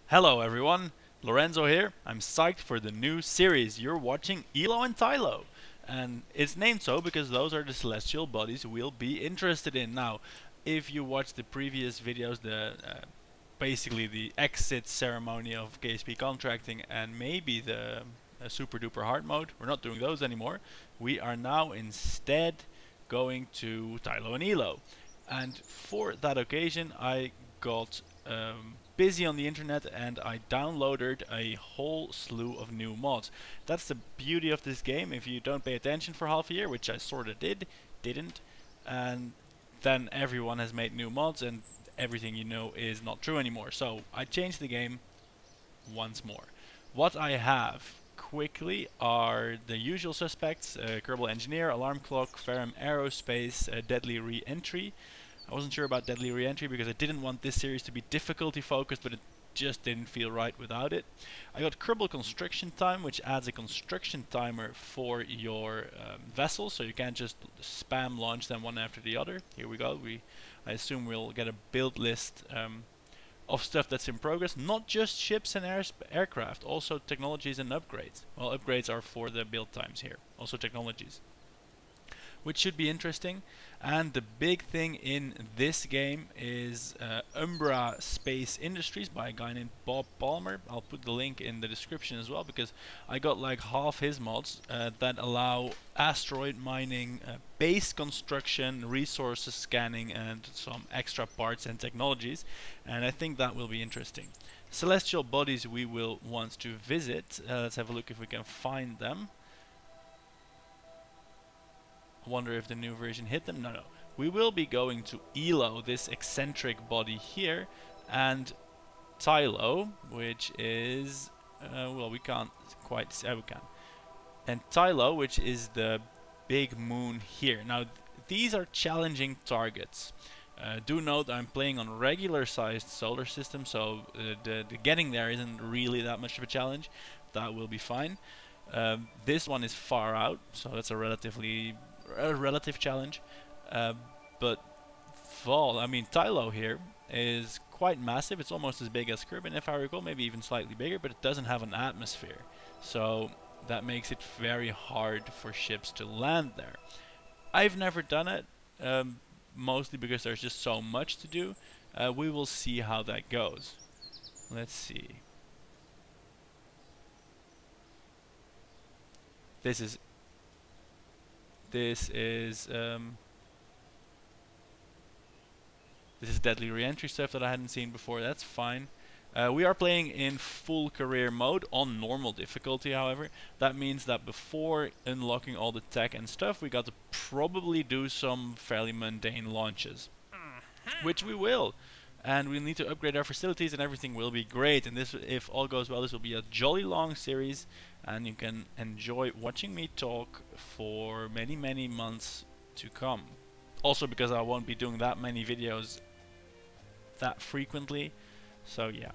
Hello everyone, Lorenzo here. I'm psyched for the new series. You're watching Eeloo and Tylo. And it's named so because those are the celestial bodies we'll be interested in. Now, if you watched the previous videos, basically the exit ceremony of KSP contracting and maybe the super duper hard mode, we're not doing those anymore. We are now instead going to Tylo and Eeloo. And for that occasion I got busy on the internet and I downloaded a whole slew of new mods. That's the beauty of this game. If you don't pay attention for half a year, which I sorta didn't, and then everyone has made new mods and everything you know is not true anymore. So I changed the game once more. What I have quickly are the usual suspects: Kerbal Engineer, Alarm Clock, Ferrum Aerospace, Deadly Re-Entry. I wasn't sure about Deadly Re-Entry because I didn't want this series to be difficulty focused, but it just didn't feel right without it. I got Kerbal Construction Time, which adds a construction timer for your vessels, so you can't just spam launch them one after the other. Here we go. I assume we'll get a build list of stuff that's in progress, not just ships and aircraft, also technologies and upgrades. Well, upgrades are for the build times here, also technologies, which should be interesting. And the big thing in this game is Umbra Space Industries by a guy named Bob Palmer. I'll put the link in the description as well because I got like half his mods that allow asteroid mining, base construction, resources scanning, and some extra parts and technologies, and I think that will be interesting. Celestial bodies we will want to visit. Let's have a look if we can find them. Wonder if the new version hit them. No. We will be going to Eeloo, this eccentric body here, and Tylo, which is well, we can't quite see. We can. And Tylo, which is the big moon here. Now these are challenging targets. Do note I'm playing on regular sized solar system, so the getting there isn't really that much of a challenge. That will be fine. This one is far out, so that's a relative challenge, but Tylo here is quite massive. It's almost as big as Kerbin, if I recall, maybe even slightly bigger, but it doesn't have an atmosphere, so that makes it very hard for ships to land there. I've never done it, mostly because there's just so much to do. We will see how that goes. Let's see. This is Deadly Re-Entry stuff that I hadn't seen before. That's fine. We are playing in full career mode on normal difficulty, however. That means that before unlocking all the tech and stuff, we got to probably do some fairly mundane launches, which we will. And we need to upgrade our facilities and everything will be great. And this, if all goes well, this will be a jolly long series and you can enjoy watching me talk for many months to come. Also because I won't be doing that many videos that frequently. So yeah.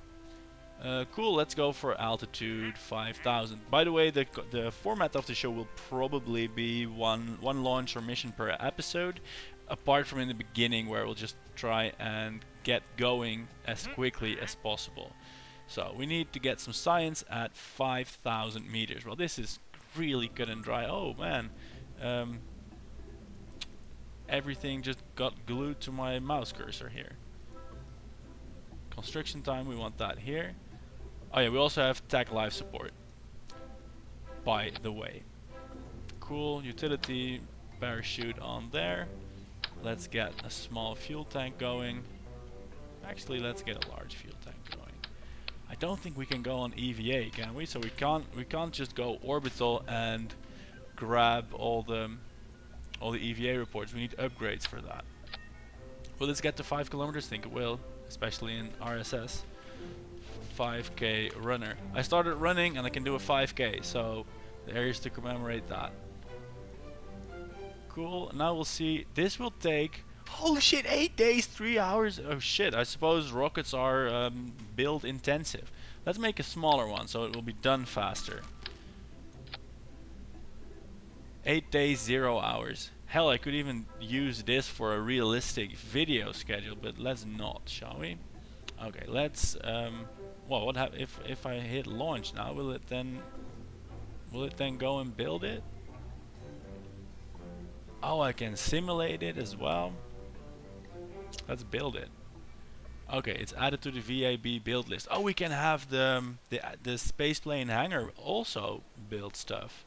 Cool, let's go for altitude 5000. By the way, the format of the show will probably be one launch or mission per episode, apart from in the beginning where we'll just try and get going as quickly as possible. So we need to get some science at 5000 meters. Well, this is really cut and dry. Oh man, everything just got glued to my mouse cursor here. Construction time, we want that here. Oh yeah, we also have tech life support, by the way. Cool, utility parachute on there. Let's get a small fuel tank going. Actually, let's get a large fuel tank going. I don't think we can go on EVA, can we? So we can't just go orbital and grab all the EVA reports. We need upgrades for that. Will this get to 5 kilometers? I think it will, especially in RSS. 5k runner. I started running and I can do a 5k, so there is to commemorate that. Cool. Now we'll see. This will take, holy shit, 8 days, 3 hours. Oh shit, I suppose rockets are build intensive. Let's make a smaller one so it will be done faster. 8 days, 0 hours. Hell, I could even use this for a realistic video schedule, but let's not, shall we? Okay, let's Well, what if I hit launch now? Will it then go and build it? Oh, I can simulate it as well. Let's build it. Okay, it's added to the VAB build list. Oh, we can have the spaceplane hangar also build stuff.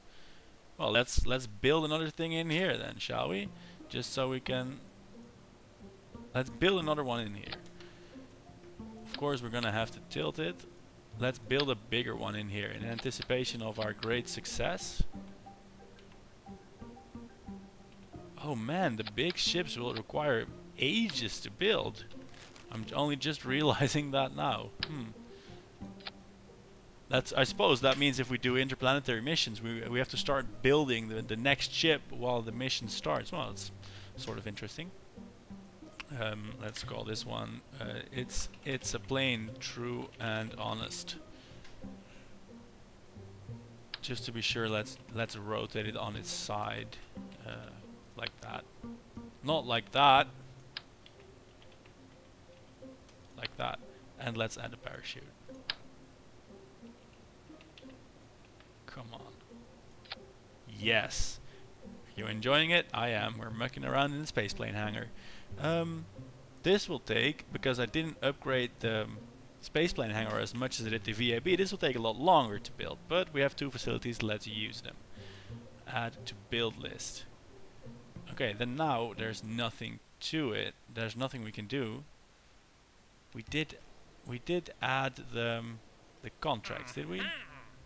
Well, let's build another thing in here then, shall we? Just so we can. Let's build another one in here. Of course, we're gonna have to tilt it. Let's build a bigger one in here in anticipation of our great success. Oh man, the big ships will require ages to build. I'm only just realizing that now. I suppose that means if we do interplanetary missions, we have to start building the next ship while the mission starts. Well, it's sort of interesting. Let's call this one. It's a plane, true and honest. Just to be sure, let's rotate it on its side, like that. Not like that. Like that. And let's add a parachute. Come on. Yes. You enjoying it? I am. We're mucking around in the spaceplane hangar. This will take, because I didn't upgrade the spaceplane hangar as much as I did the VAB, this will take a lot longer to build, but we have 2 facilities, let's use them. Add to build list. Okay, then now there's nothing to it. There's nothing we can do. We did add the contracts, did we?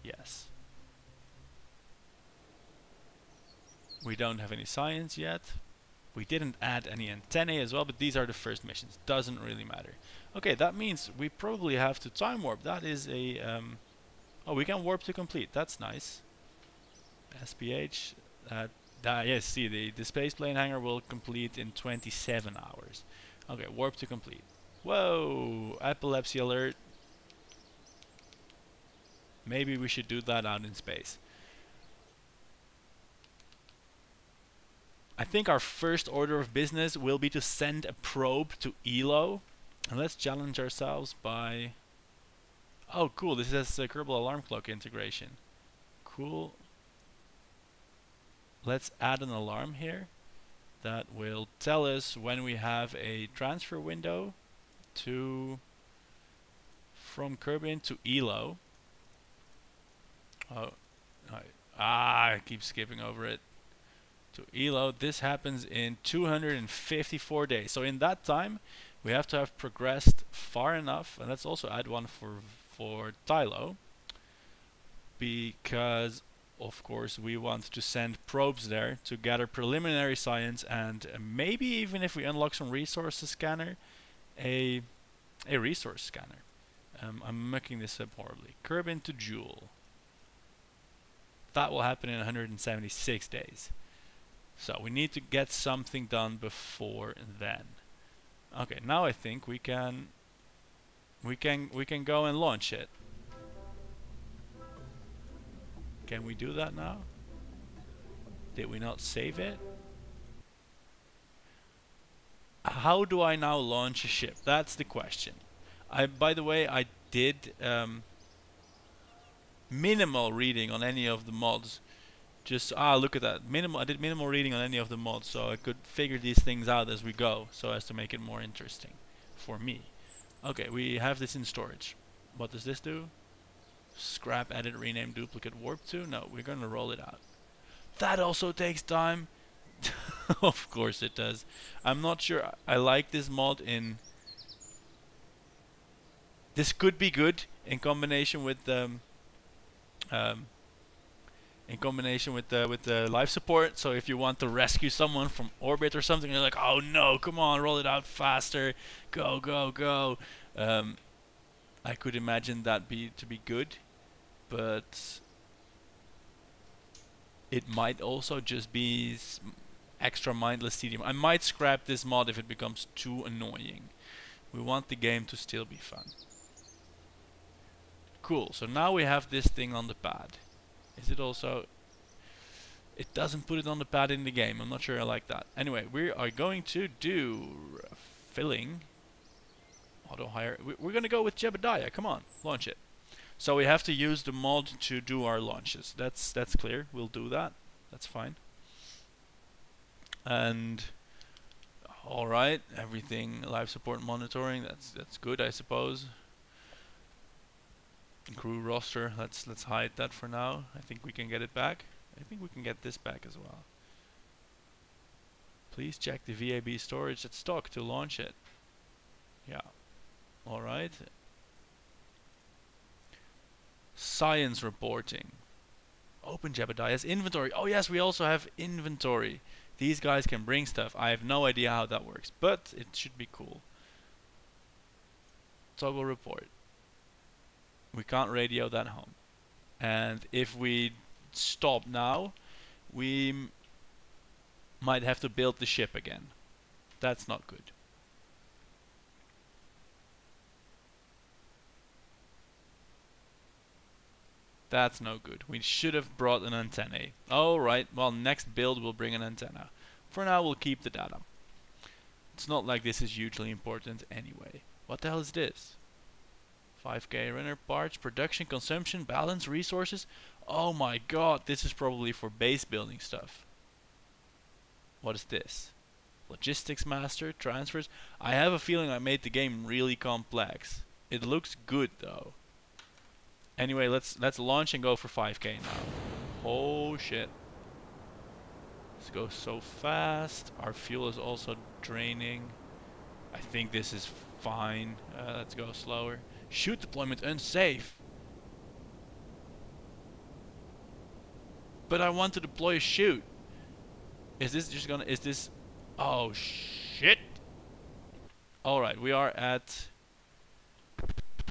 Yes. We don't have any science yet. We didn't add any antennae as well, but these are the first missions. Doesn't really matter. Okay, that means we probably have to time warp. That is a oh, we can warp to complete. That's nice. SPH. Yes, see, the spaceplane hangar will complete in 27 hours. Okay, warp to complete. Whoa, epilepsy alert. Maybe we should do that out in space. I think our first order of business will be to send a probe to Eeloo. And let's challenge ourselves by... Oh, cool, this has a Kerbal alarm clock integration. Cool. Let's add an alarm here that will tell us when we have a transfer window from Kerbin to Eeloo. Oh, I keep skipping over it. To Eeloo, this happens in 254 days. So in that time, we have to have progressed far enough, and let's also add one for Tylo, because of course we want to send probes there to gather preliminary science, and maybe even if we unlock some resources scanner, a resource scanner. I'm mucking this up horribly. Kerbin to Joule. That will happen in 176 days. So we need to get something done before then. Okay, now I think we can go and launch it. Can we do that now? Did we not save it? How do I now launch a ship? That's the question. By the way, I did minimal reading on any of the mods. Just look at that. I did minimal reading on any of the mods, so I could figure these things out as we go, so as to make it more interesting for me. Okay, we have this in storage. What does this do? Scrap, edit, rename, duplicate, warp to? No, we're gonna roll it out. That also takes time. Of course it does. I'm not sure I like this mod in... This could be good in combination with the with the life support. So if you want to rescue someone from orbit or something, you're like, oh no, come on, roll it out faster, go, go, go. I could imagine that to be good, but it might also just be extra mindless tedium. I might scrap this mod if it becomes too annoying. We want the game to still be fun. Cool, so now we have this thing on the pad. Is it also... It doesn't put it on the pad in the game. I'm not sure I like that. Anyway, we are going to do filling Auto hire. We're gonna go with Jebediah. Come on, launch it. So we have to use the mod to do our launches. That's clear. We'll do that. That's fine. And all right, everything life support monitoring. That's good, I suppose. Crew roster. Let's hide that for now. I think we can get it back. I think we can get this back as well. Please check the VAB storage at stock to launch it. Yeah. All right. Science reporting. Open Jebediah's inventory. Oh yes, we also have inventory. These guys can bring stuff. I have no idea how that works, but it should be cool. Toggle report. We can't radio that home. And if we stop now, we might have to build the ship again. That's not good. That's no good. We should have brought an antenna. Alright, well, next build we'll bring an antenna. For now we'll keep the data. It's not like this is hugely important anyway. What the hell is this? 5k runner parts, production, consumption, balance, resources. Oh my god, this is probably for base building stuff. What is this? Logistics master, transfers. I have a feeling I made the game really complex. It looks good though. Anyway, let's launch and go for 5k now. Oh shit. This goes so fast. Our fuel is also draining. I think this is fine. Let's go slower. Shoot deployment unsafe. But I want to deploy a shoot. Is this just gonna... Is this... Oh shit. Alright, we are at...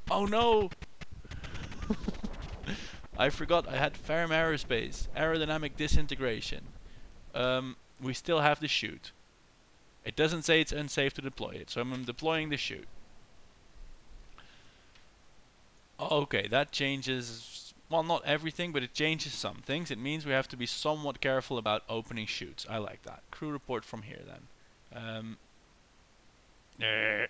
Oh no! I forgot I had Ferrum Aerospace. Aerodynamic disintegration. We still have the chute. It doesn't say it's unsafe to deploy it, so I'm deploying the chute. Okay, that changes... Well, not everything, but it changes some things. It means we have to be somewhat careful about opening chutes. I like that. Crew report from here then.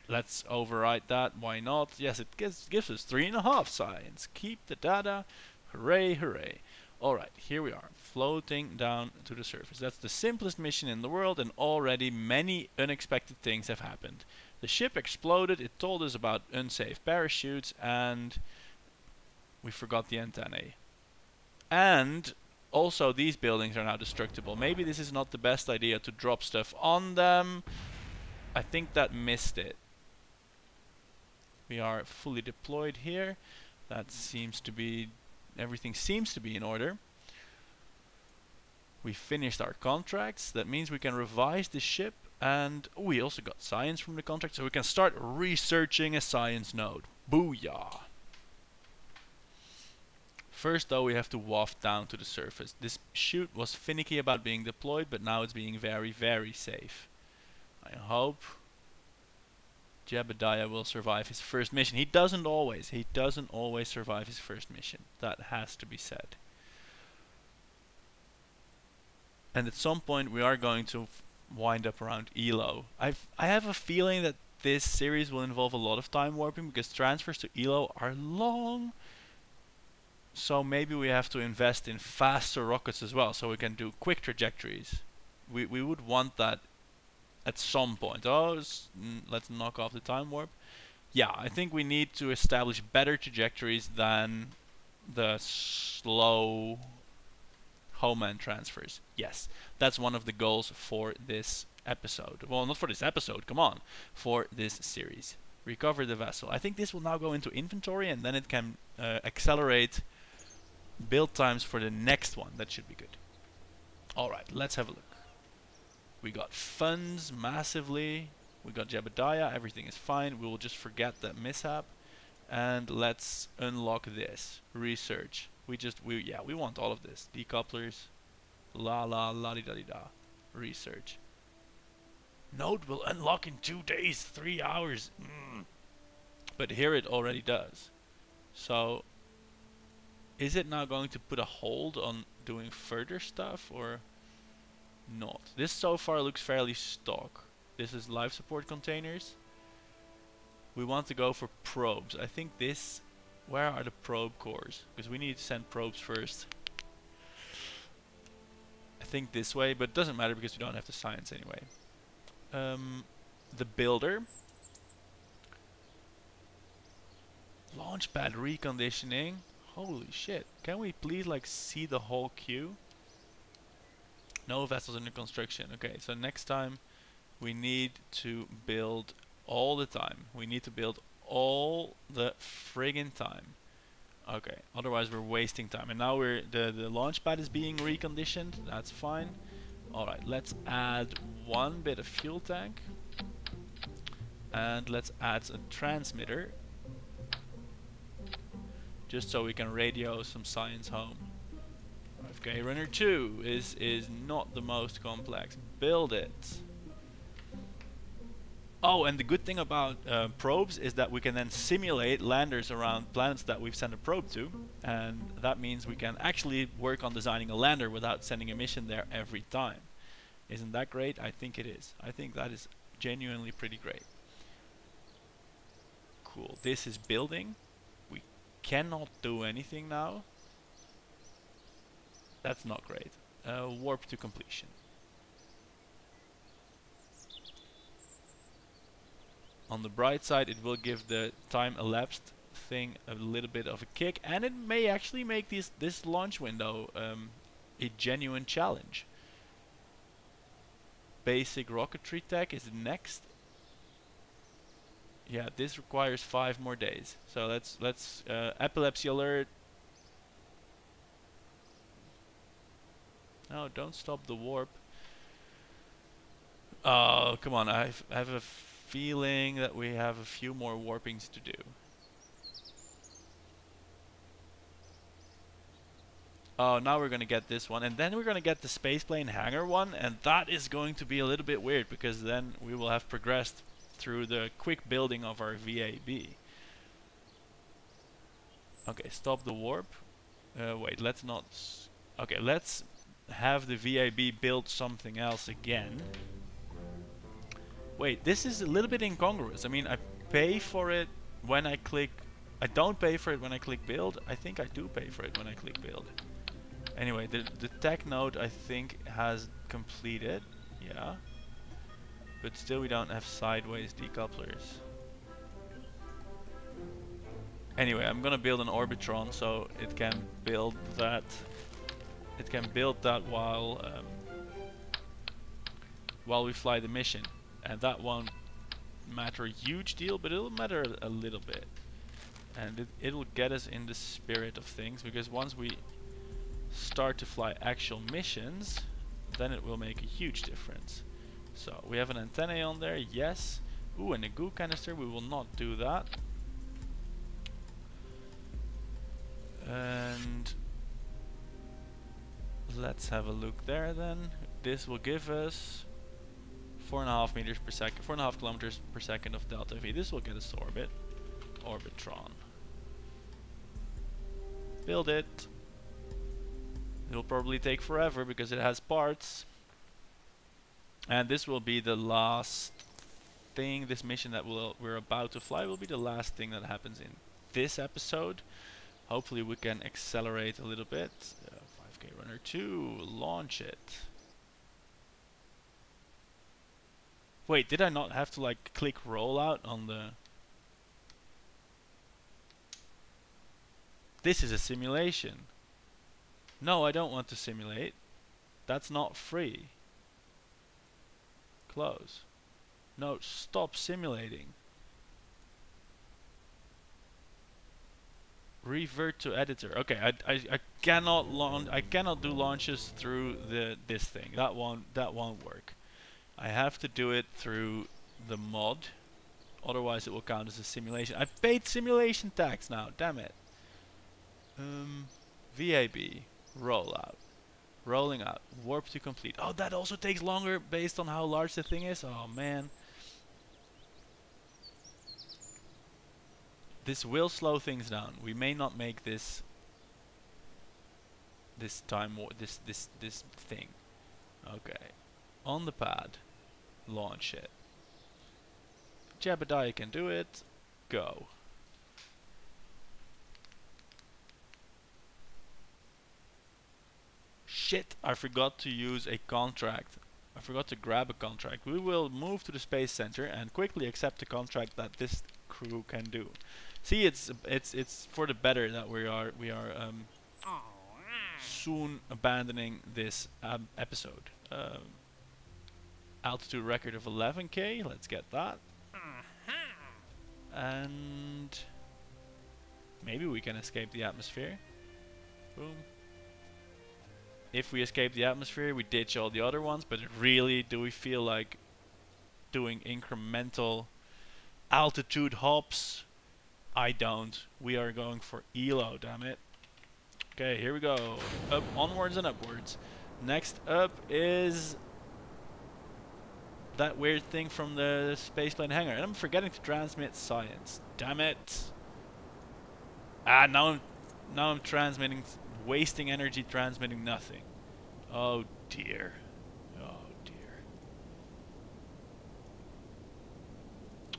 Let's overwrite that. Why not? Yes, it gives us 3.5 science. Keep the data. Hooray, hooray. Alright, here we are. Floating down to the surface. That's the simplest mission in the world, and already many unexpected things have happened. The ship exploded. It told us about unsafe parachutes, and we forgot the antennae. And also these buildings are now destructible. Maybe this is not the best idea to drop stuff on them. I think that missed it. We are fully deployed here. That seems to be... Everything seems to be in order. We finished our contracts. That means we can revise the ship. And we also got science from the contract. So we can start researching a science node. Booyah! First though, we have to waft down to the surface. This chute was finicky about being deployed, but now it's being very, very safe. I hope Jebediah will survive his first mission. He doesn't always survive his first mission. That has to be said. And at some point we are going to wind up around Eeloo. I have a feeling that this series will involve a lot of time warping because transfers to Eeloo are long. So maybe we have to invest in faster rockets as well, so we can do quick trajectories. We would want that at some point. Let's knock off the time warp. Yeah, I think we need to establish better trajectories than the slow home-end transfers. Yes, that's one of the goals for this episode. Well, not for this episode, come on. For this series. Recover the vessel. I think this will now go into inventory, and then it can accelerate build times for the next one. That should be good. Alright, let's have a look. We got funds massively. We got Jebediah. Everything is fine. We will just forget that mishap. And let's unlock this. Research. We want all of this. Decouplers. La-di-da-di-da. Research. Node will unlock in 2 days, 3 hours. But here it already does. So... is it now going to put a hold on doing further stuff or not? This so far looks fairly stock. This is life support containers. we want to go for probes. I think this... Where are the probe cores? Because we need to send probes first. I think this way, but it doesn't matter because we don't have the science anyway. The builder. Launchpad reconditioning. Holy shit. Can we please like see the whole queue? No vessels under construction. Okay, so next time we need to build all the time. We need to build all the friggin' time. Okay, otherwise we're wasting time. And now the launch pad is being reconditioned. That's fine. Alright, let's add one bit of fuel tank. And let's add a transmitter. Just so we can radio some science home. Okay, runner 2 is not the most complex. Build it. Oh, and the good thing about probes is that we can then simulate landers around planets that we've sent a probe to, and that means we can actually work on designing a lander without sending a mission there every time. Isn't that great? I think it is. I think that is genuinely pretty great. Cool. This is building. We cannot do anything now. That's not great. Warp to completion. On the bright side, it will give the time elapsed thing a little bit of a kick, and it may actually make this launch window a genuine challenge. Basic rocketry tech is next. Yeah, this requires 5 more days. So let's epilepsy alert. No, don't stop the warp. Oh, come on! I have a feeling that we have a few more warpings to do. Oh, now we're gonna get this one, and then we're gonna get the spaceplane hangar one, and that is going to be a little bit weird because then we will have progressed through the quick building of our VAB. Okay, stop the warp. Wait, let's not. Okay, let's have the VAB build something else again. Wait, this is a little bit incongruous. I mean, I pay for it when I click... I don't pay for it when I click build. I think I do pay for it when I click build. Anyway, the tech node I think has completed. Yeah. But still we don't have sideways decouplers. Anyway, I'm gonna build an Orbitron so it can build that. It can build that while we fly the mission. And that won't matter a huge deal, but it'll matter a little bit. And it'll get us in the spirit of things, because once we start to fly actual missions, then it will make a huge difference. So, we have an antenna on there, yes. Ooh, and a goo canister, we will not do that. And let's have a look there then. This will give us 4.5 meters per second, 4.5 kilometers per second of delta V. This will get us to orbit. Orbitron. Build it. It'll probably take forever because it has parts. And this will be the last thing, this mission that we're about to fly will be the last thing that happens in this episode. Hopefully we can accelerate a little bit. 5K runner 2, launch it. Wait, did I not have to like click rollout on the... This is a simulation. No, I don't want to simulate. That's not free. Close. No, stop simulating. Revert to editor. Okay, I cannot launch. I cannot do launches through this thing. That won't work. I have to do it through the mod. Otherwise, it will count as a simulation. I paid simulation tax now. Damn it. VAB rollout. Rolling out. Warp to complete. Oh, that also takes longer based on how large the thing is. Oh man. This will slow things down. We may not make this thing. Okay. On the pad. Launch it. Jebediah can do it. go. Shit, I forgot to use a contract. I forgot to grab a contract. We will move to the space center and quickly accept the contract that this crew can do. See, it's for the better that we are soon abandoning this episode. Altitude record of 11k. Let's get that. And maybe we can escape the atmosphere. Boom. If we escape the atmosphere, we ditch all the other ones, but really, do we feel like doing incremental altitude hops? I don't. We are going for Eeloo, damn it. Okay, here we go. Up, onwards and upwards. Next up is that weird thing from the spaceplane hangar. And I'm forgetting to transmit science. Damn it. Ah, now I'm transmitting, wasting energy transmitting nothing. Oh dear. Oh dear.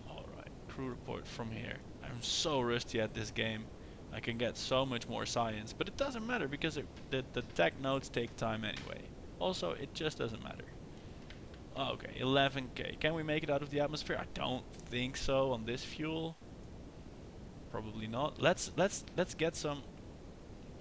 Alright, crew report from here. I'm so rusty at this game. I can get so much more science, but it doesn't matter because the tech nodes take time anyway. Also, it just doesn't matter. Okay, 11k. Can we make it out of the atmosphere? I don't think so on this fuel. Probably not. Let's get some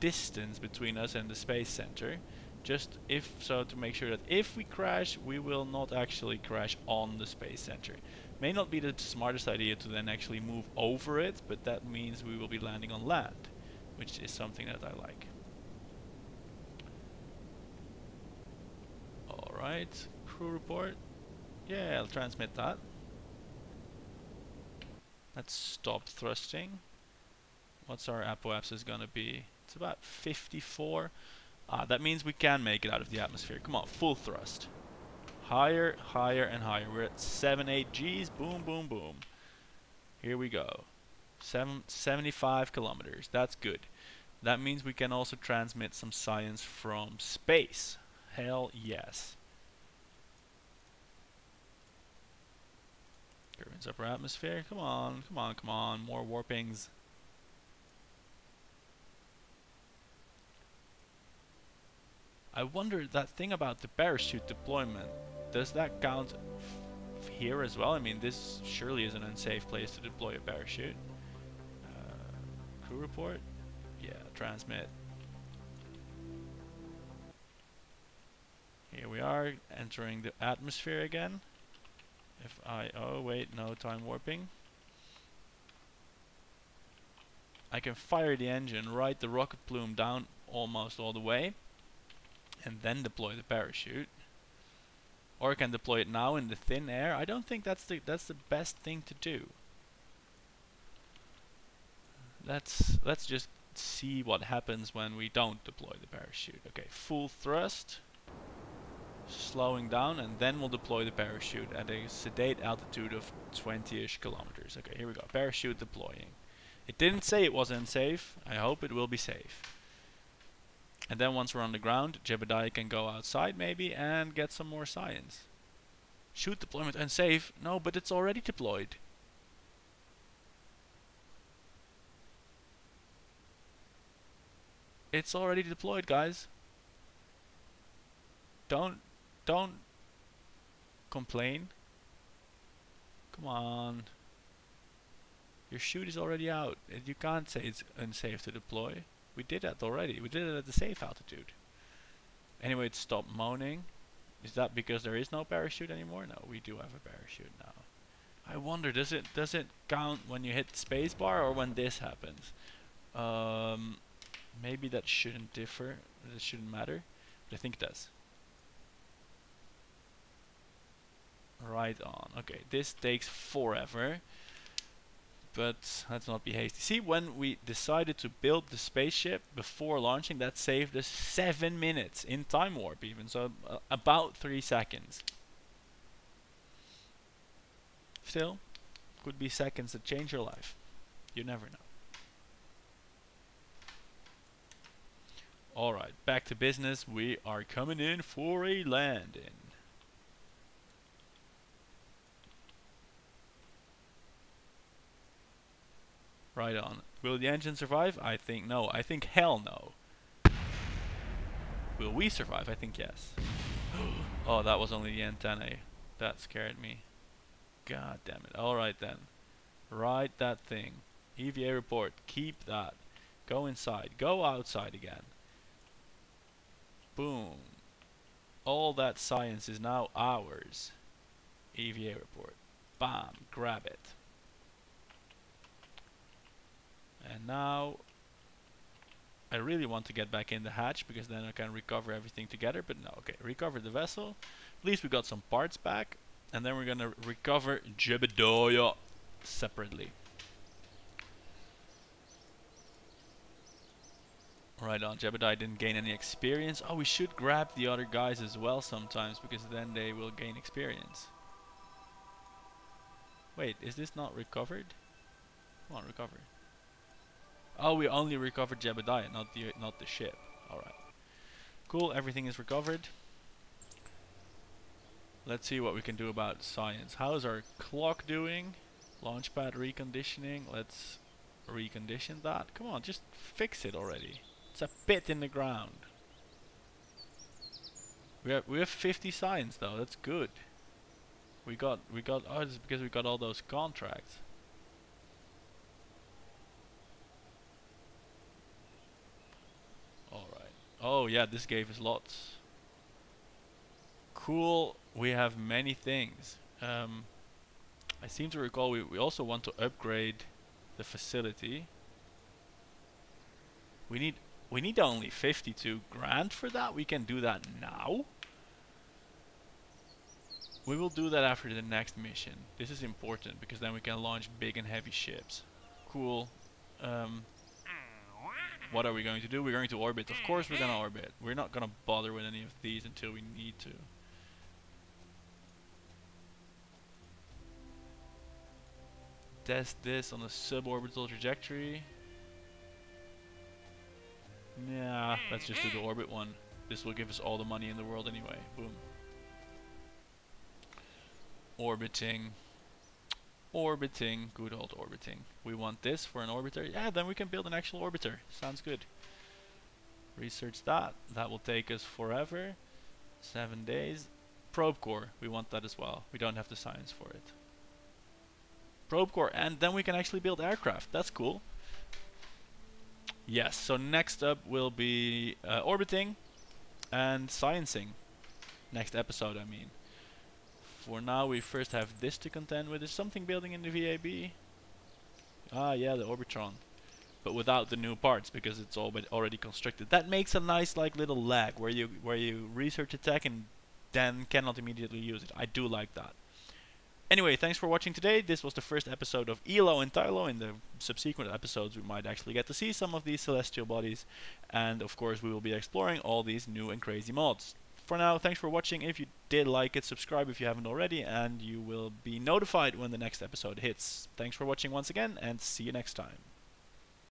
distance between us and the space center. Just if so, to make sure that if we crash, we will not actually crash on the space center. May not be the smartest idea to then actually move over it, but that means we will be landing on land, which is something that I like. Alright, crew report. Yeah, I'll transmit that. Let's stop thrusting. What's our apoapsis gonna be? It's about 54. That means we can make it out of the atmosphere. Come on, full thrust. Higher, higher, and higher. We're at 7-8 Gs. Boom, boom, boom. Here we go. 75 kilometers. That's good. That means we can also transmit some science from space. Hell yes. Kerbin's upper atmosphere. Come on, come on, come on. More warpings. I wonder, that thing about the parachute deployment, does that count here as well? I mean, this surely is an unsafe place to deploy a parachute. Crew report? Yeah, transmit. Here we are, entering the atmosphere again. Oh wait, no, time warping. I can fire the engine, ride the rocket plume down almost all the way, and then deploy the parachute. Or I can deploy it now in the thin air. I don't think that's the best thing to do. Let's just see what happens when we don't deploy the parachute. Okay, full thrust, slowing down, and then we'll deploy the parachute at a sedate altitude of 20-ish kilometers. Okay, here we go. Parachute deploying. It didn't say it was unsafe. I hope it will be safe. And then once we're on the ground, Jebediah can go outside maybe and get some more science. Chute deployment unsafe. No, but it's already deployed. It's already deployed, guys. Don't complain. Come on. Your chute is already out. You can't say it's unsafe to deploy. We did that already. We did it at the safe altitude. Anyway, it stopped moaning. Is that because there is no parachute anymore? No, we do have a parachute now. I wonder, does it count when you hit the space bar or when this happens? Maybe that shouldn't differ. That shouldn't matter. But I think it does. Right on. Okay, this takes forever. But let's not be hasty. See, when we decided to build the spaceship before launching, that saved us 7 minutes in time warp even. So about 3 seconds. Still, could be seconds that change your life. You never know. Alright, back to business. We are coming in for a landing. Right on. Will the engine survive? I think no. I think hell no. Will we survive? I think yes. Oh, that was only the antennae. That scared me. God damn it. Alright then. Write that thing. EVA report. Keep that. Go inside. Go outside again. Boom. All that science is now ours. EVA report. Bam. Grab it. And now I really want to get back in the hatch because then I can recover everything together, but no. Okay, recover the vessel. At least we got some parts back. And then we're gonna recover Jebediah separately. Right on, Jebediah didn't gain any experience. Oh, we should grab the other guys as well sometimes because then they will gain experience. Wait, is this not recovered? Come on, recover. Oh, we only recovered Jebediah, not the ship. Alright. Cool, everything is recovered. Let's see what we can do about science. How's our clock doing? Launchpad reconditioning. Let's recondition that. Come on, just fix it already. It's a pit in the ground. We have 50 science though. That's good. We got oh, it's because we got all those contracts. All right. Oh yeah, this gave us lots. Cool. We have many things. I seem to recall we also want to upgrade the facility. We need only 52 grand for that. We can do that now. We will do that after the next mission. This is important because then we can launch big and heavy ships. Cool. What are we going to do? We're going to orbit. Of course we're gonna orbit. We're not gonna bother with any of these until we need to. Test this on a suborbital trajectory. Nah, let's just do the orbit one. This will give us all the money in the world anyway. Boom. Orbiting. Orbiting. Good old orbiting. We want this for an orbiter. Yeah, then we can build an actual orbiter. Sounds good. Research that. That will take us forever. 7 days. Probe core. We want that as well. We don't have the science for it. Probe core, and then we can actually build aircraft. That's cool. Yes, so next up will be orbiting and sciencing. Next episode, I mean. For now, we first have this to contend with. Is something building in the VAB? Ah, yeah, the Orbitron. But without the new parts, because it's all already constructed. That makes a nice, like, little lag where you research a tech and then cannot immediately use it. I do like that. Anyway, thanks for watching today. This was the first episode of Eeloo and Tylo. In the subsequent episodes, we might actually get to see some of these celestial bodies. And of course, we will be exploring all these new and crazy mods. For now, thanks for watching. If you did like it, subscribe if you haven't already, and you will be notified when the next episode hits. Thanks for watching once again, and see you next time.